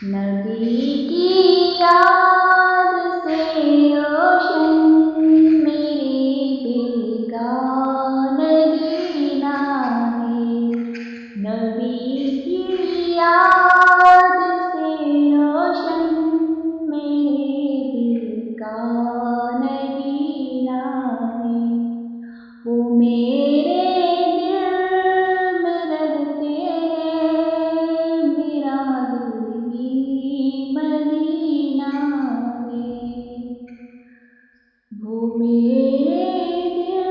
نبی کی یاد سے روشن میرے دل کا نگینا ہے، نبی کی یاد سے روشن میرے دل کا نگینا ہے، وہ میرے دل میں رہتے ہیں، میرا دل ہی مدینہ ہے، وہ میرے دل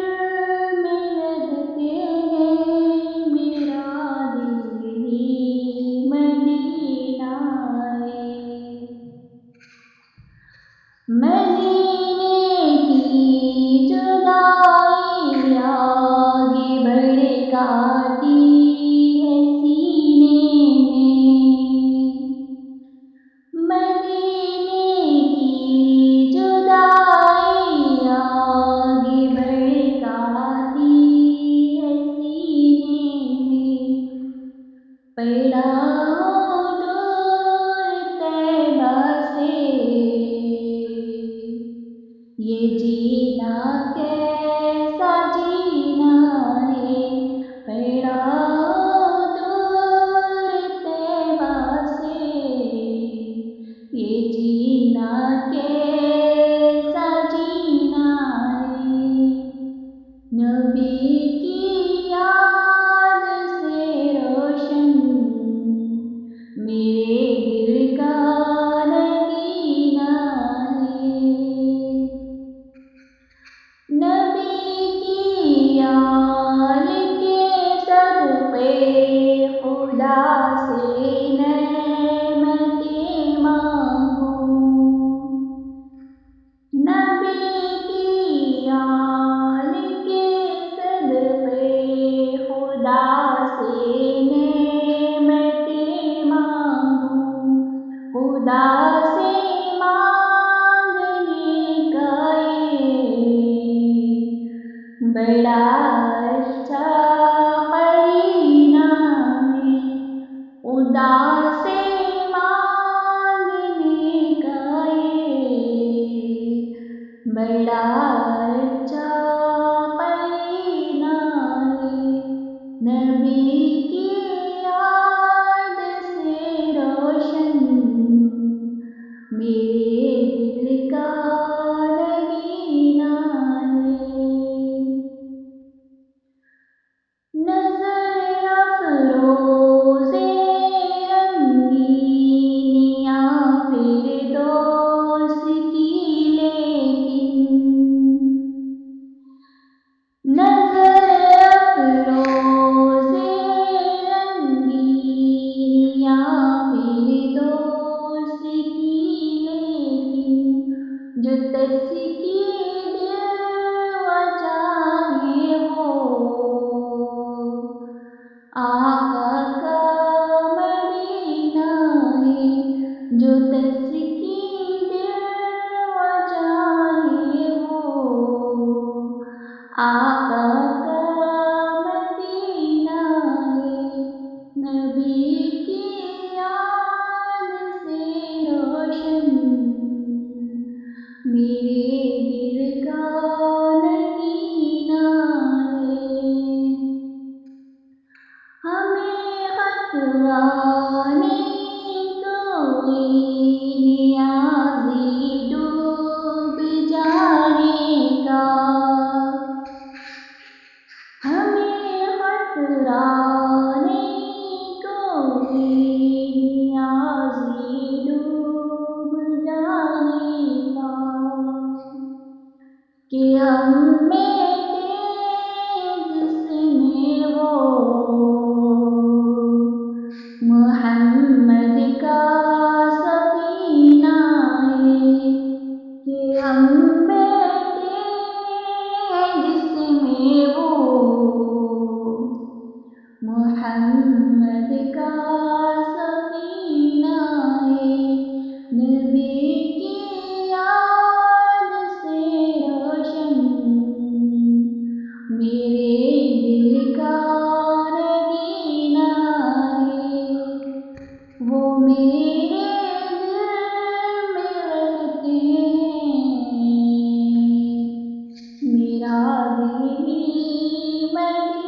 میں رہتے ہیں، میرا دل ہی مدینہ ہے، مدینے کی جدائی آگے بھڑکاتی ہے سینے میں، مدینے کی جدائی آگے بھڑکاتی ہے سینے میں، پڑا ہوں دور طیبہ سے یہ جینا کیسا جینا ہے، پڑا ہوں دور طیبہ سے یہ جینا کیسا جینا ہے، نبی کی یاد سے روشن میرے دل کا نگینا ہے، نبی کی آل کے صدقے خدا سے نعمتیں مانگوں، نبی کی آل کے صدقے خدا سے نعمتیں مانگوں، خدا سے مانگنے کا یہ بڑا اچھا قرینہ ہے، خدا سے مانگنے کا یہ بڑا اچھا قرینہ ہے، نبی کی یاد سے روشن میرے دل کا نگینا ہے، نظر افروز رنگینیاں فردوس کی لیکن، نظر افروز رنگینیاں فردوس کی لیکن، جو تسکین دل و جانے وہ آقا کا مدینہ ہے، جو تسکین دل و جانے وہ آقا کا مدینہ ہے، نبی کی یاد سے روشن میرے دل کا نگینا ہے، ہمیں خطرہ نہیں کوئی نیازی ڈوب جانے کا، ہمیں خطرہ نہیں کوئی نیازی ڈوب جانے کا، کہ ہم میٹے جس میں وہ محمد کا سفینہ ہے، کہ ہم بیٹے جس میں وہ محمد کا سفینہ ہے، نبی کی یاد سے روشن میرے دل کا نگینا ہے، وہ میرے هذه المدينة